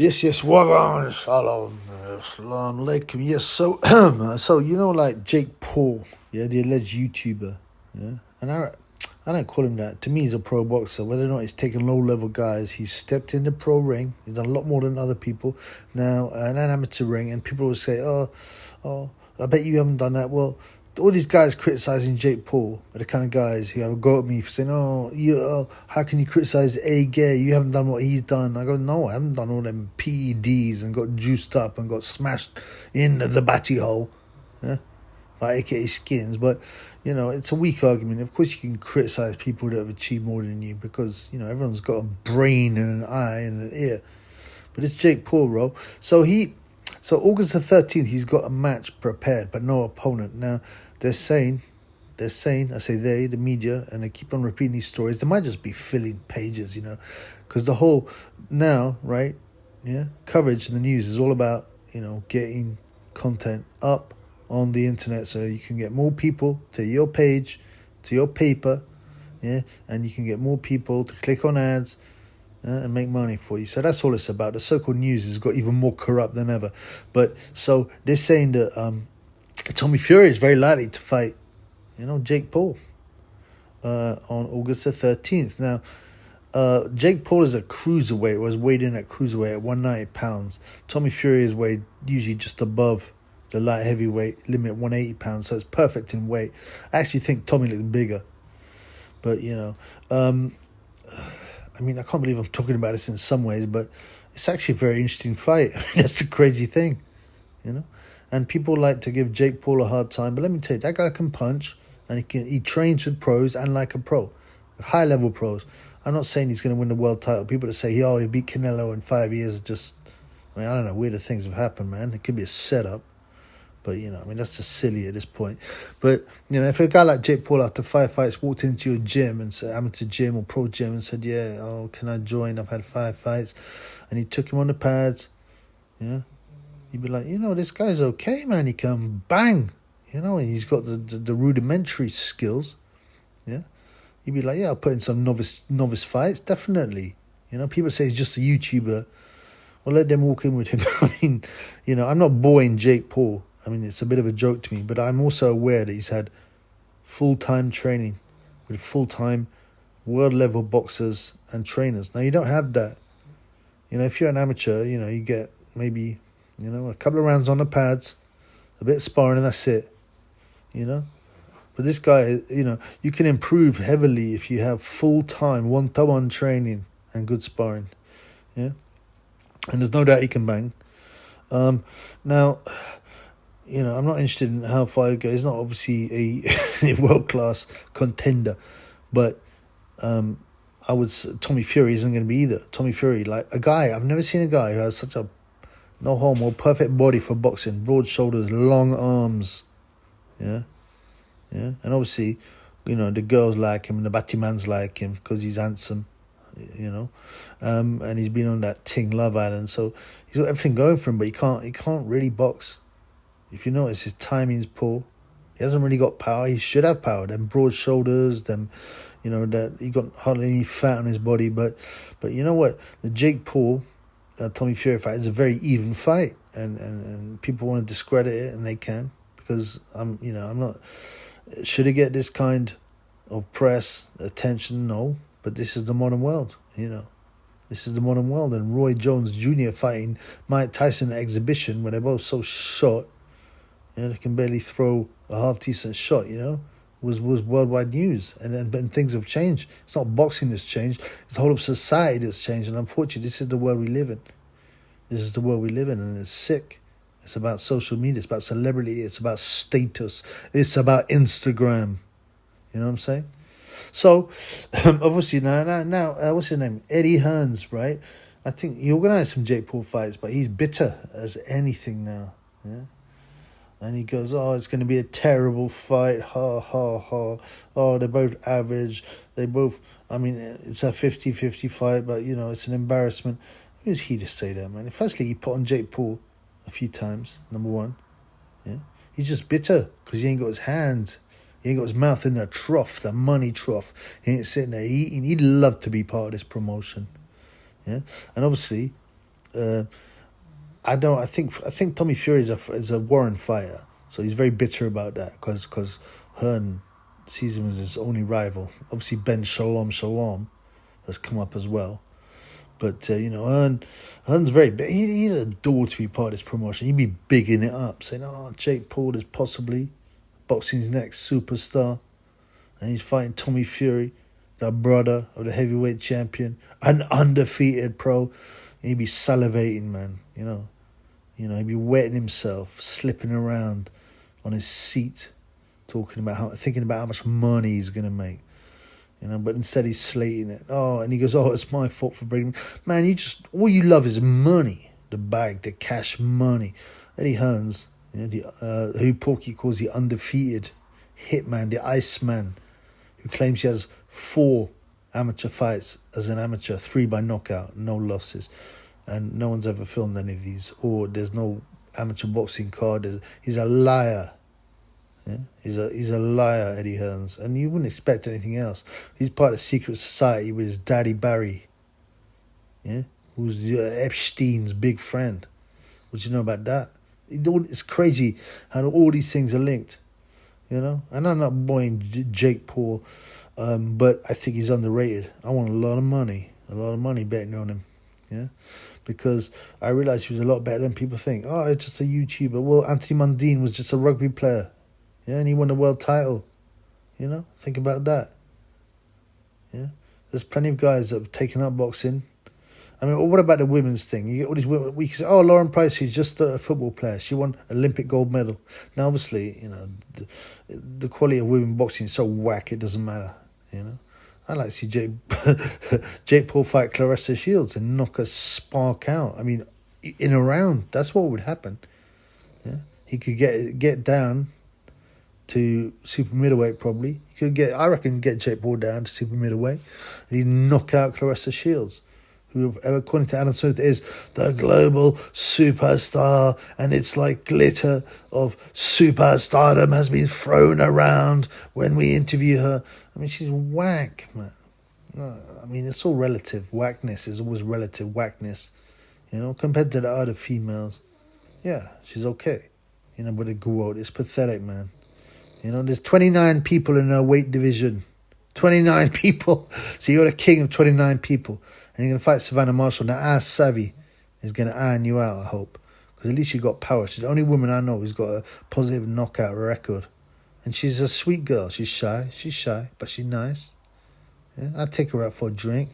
Yes, Wagwan, Shalom, Assalamu alaikum. Yes, so, so like Jake Paul, yeah, the alleged YouTuber, yeah, and I don't call him that. To me, he's a pro boxer. Whether or not he's taken low-level guys, he's stepped in the pro ring. He's done a lot more than other people now, an amateur ring, and people will say, oh, I bet you haven't done that. Well, all these guys criticizing Jake Paul are the kind of guys who have a go at me for saying, how can you criticize A. Gay? You haven't done what he's done. I go, no, I haven't done all them PEDs and got juiced up and got smashed in the batty hole, yeah, by AKA skins. But, it's a weak argument. Of course you can criticize people that have achieved more than you because, everyone's got a brain and an eye and an ear. But it's Jake Paul, bro. So August the 13th, he's got a match prepared, but no opponent. Now, they're saying, I say they, the media, and they keep on repeating these stories. They might just be filling pages, because the whole now, right, coverage in the news is all about, getting content up on the internet so you can get more people to your page, to your paper, and you can get more people to click on ads, and make money for you. So that's all it's about. The so-called news has got even more corrupt than ever. But so they're saying that Tommy Fury is very likely to fight, Jake Paul on August the 13th. Now, Jake Paul is a cruiserweight, was weighed in at cruiserweight at 190 pounds. Tommy Fury is weighed usually just above the light heavyweight limit, 180 pounds. So it's perfect in weight. I actually think Tommy looks bigger. But, I can't believe I'm talking about this in some ways, but it's actually a very interesting fight. That's the crazy thing, And people like to give Jake Paul a hard time, but let me tell you, that guy can punch, and he trains with pros and like a pro, high-level pros. I'm not saying he's going to win the world title. People that say, he beat Canelo in 5 years, I don't know, weirder things have happened, man. It could be a setup. But, that's just silly at this point. But, if a guy like Jake Paul after 5 fights walked into your gym and said, amateur gym or pro gym and said, can I join? I've had 5 fights. And he took him on the pads, you'd be like, this guy's okay, man. He can bang, and he's got the rudimentary skills, You'd be like, I'll put in some novice fights, definitely. People say he's just a YouTuber. Well, let them walk in with him. I'm not boring Jake Paul. It's a bit of a joke to me, but I'm also aware that he's had full-time training with full-time world-level boxers and trainers. Now, you don't have that. If you're an amateur, you get maybe, a couple of rounds on the pads, a bit of sparring, and that's it, But this guy, you can improve heavily if you have full-time, one-to-one training and good sparring, And there's no doubt he can bang. Now, I'm not interested in how far he goes. He's not obviously a world-class contender, but Tommy Fury isn't going to be either. Tommy Fury, like a guy, I've never seen a guy who has such a no homo perfect body for boxing, broad shoulders, long arms, and obviously, the girls like him and the Battimans like him because he's handsome, and he's been on that Ting Love Island, so he's got everything going for him, but he can't really box. If you notice, his timing's poor. He hasn't really got power. He should have power. Them broad shoulders, that he got hardly any fat on his body. But you know what? The Jake Paul, Tommy Fury fight is a very even fight, and people want to discredit it, and they can because I'm not. Should it get this kind of press attention? No, but this is the modern world. This is the modern world, and Roy Jones Jr. fighting Mike Tyson at exhibition when they're both so short. They can barely throw a half-decent shot, was worldwide news. And things have changed. It's not boxing that's changed. It's the whole of society that's changed. And unfortunately, this is the world we live in. This is the world we live in, and it's sick. It's about social media. It's about celebrity. It's about status. It's about Instagram. You know what I'm saying? So, obviously, now what's his name? Eddie Hearns, right? I think he organised some Jake Paul fights, but he's bitter as anything now, And he goes, it's going to be a terrible fight. Ha, ha, ha. Oh, they're both average. It's a 50-50 fight, but, it's an embarrassment. Who is he to say that, man? Firstly, he put on Jake Paul a few times, number one. He's just bitter because he ain't got his hands. He ain't got his mouth in the trough, the money trough. He ain't sitting there eating. He'd love to be part of this promotion. And obviously, I don't. I think Tommy Fury is a Warren fighter, so he's very bitter about that because Hearn sees him as his only rival. Obviously, Ben Shalom has come up as well. But, Hearn's very big. He'd adore to be part of this promotion. He'd be bigging it up, saying, Jake Paul is possibly boxing's next superstar. And he's fighting Tommy Fury, the brother of the heavyweight champion, an undefeated pro. And he'd be salivating, man, he'd be wetting himself, slipping around on his seat, thinking about how much money he's going to make. But instead he's slating it. And he goes, it's my fault for bringing... Man, all you love is money. The bag, the cash money. Eddie Hearns, who Porky calls the undefeated hitman, the Iceman, who claims he has 4 amateur fights as an amateur, 3 by knockout, no losses. And no one's ever filmed any of these. Or there's no amateur boxing card. He's a liar. Yeah? He's a liar, Eddie Hearns, and you wouldn't expect anything else. He's part of the secret society with his daddy Barry, who's Epstein's big friend. What do you know about that? It's crazy how all these things are linked, And I'm not buying Jake Paul, but I think he's underrated. I want a lot of money betting on him, because I realize he was a lot better than people think. It's just a YouTuber. Well, Anthony Mundine was just a rugby player. And he won the world title. Think about that. There's plenty of guys that have taken up boxing. I mean, what about the women's thing? You get all these women. We can say, Lauren Price, she's just a football player. She won Olympic gold medal. Now, obviously, the quality of women boxing is so whack, it doesn't matter. I'd like to see Jake Paul fight Claressa Shields and knock a spark out. I mean, in a round, that's what would happen. He could get down to super middleweight probably. He could get Jake Paul down to super middleweight, and he'd knock out Claressa Shields, who, according to Adam Smith, is the global superstar, and it's like glitter of superstardom has been thrown around when we interview her. I mean, she's whack, man. I mean, it's all relative. Whackness is always relative whackness, compared to the other females. Yeah, she's okay, but the GWOT is pathetic, man. There's 29 people in her weight division. 29 people. So you're the king of 29 people. And you're going to fight Savannah Marshall. Now, Ass Savvy is going to iron you out, I hope. Because at least you got power. She's the only woman I know who's got a positive knockout record. And she's a sweet girl. She's shy, but she's nice. Yeah, I'd take her out for a drink.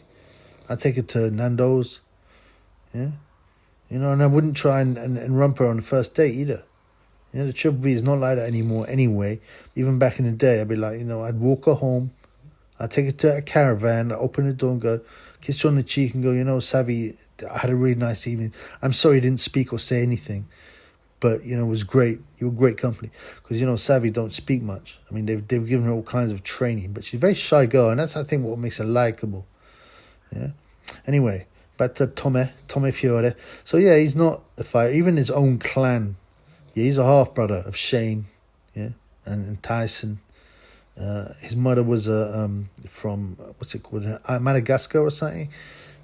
I'd take her to Nando's. Yeah. And I wouldn't try and rump her on the first date either. The Triple B is not like that anymore anyway. Even back in the day, I'd be like, I'd walk her home. I'd take her to a caravan, I'd open the door and go, kiss her on the cheek and go, Savvy, I had a really nice evening. I'm sorry you didn't speak or say anything. But, it was great. You were great company. Because, Savvy don't speak much. I mean, they've given her all kinds of training. But she's a very shy girl, and that's, I think, what makes her likeable. Yeah. Anyway, back to Tommy Fiore. So, yeah, he's not a fighter. Even his own clan. Yeah, he's a half-brother of Shane, and Tyson. His mother was from, what's it called, Madagascar or something.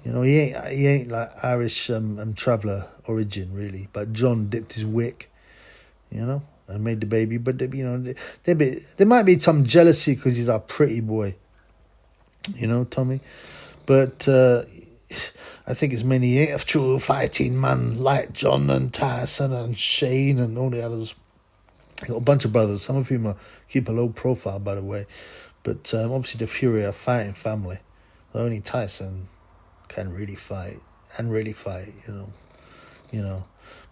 He ain't like Irish traveller origin, really. But John dipped his wick, and made the baby. But, there might be some jealousy because he's our pretty boy, Tommy. But I think it's mainly he ain't a true fighting man like John and Tyson and Shane and all the others. He got a bunch of brothers, some of whom keep a low profile, by the way. But obviously the Fury are a fighting family. Only Tyson can really fight,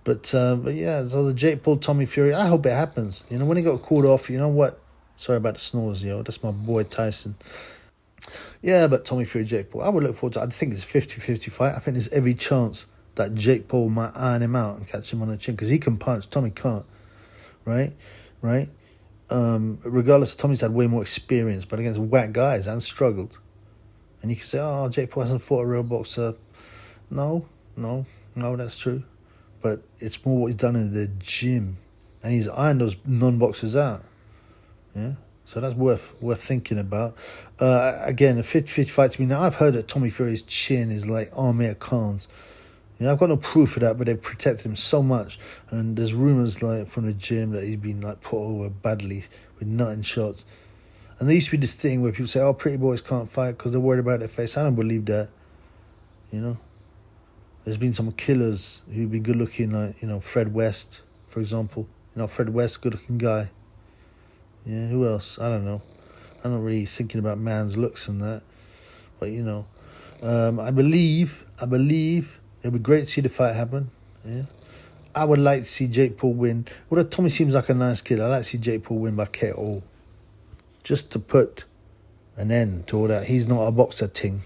But yeah, so the Jake Paul, Tommy Fury, I hope it happens. When he got called off, you know what? Sorry about the snores, that's my boy Tyson. Yeah, but Tommy Fury, Jake Paul, I would look forward to it. I think it's a 50-50 fight. I think there's every chance that Jake Paul might iron him out and catch him on the chin, because he can punch, Tommy can't, right? Regardless, Tommy's had way more experience, but against whack guys and struggled. And you can say, Jake Paul hasn't fought a real boxer. No, that's true. But it's more what he's done in the gym. And he's ironed those non-boxers out. Yeah? So that's worth thinking about. Again, a 50-50 fight to me. Now, I've heard that Tommy Fury's chin is like Amir Khan's. Yeah, I've got no proof of that, but they've protected him so much. And there's rumours like from the gym that he's been like put over badly with nutting shots. And there used to be this thing where people say, "Oh, pretty boys can't fight because they're worried about their face." I don't believe that. You know, there's been some killers who've been good looking, like Fred West, for example. Fred West, good looking guy. Yeah, who else? I don't know. I'm not really thinking about man's looks and that, but I believe it'd be great to see the fight happen. Yeah, I would like to see Jake Paul win. Although Tommy seems like a nice kid, I like to see Jake Paul win by KO, just to put an end to all that. He's not a boxer ting.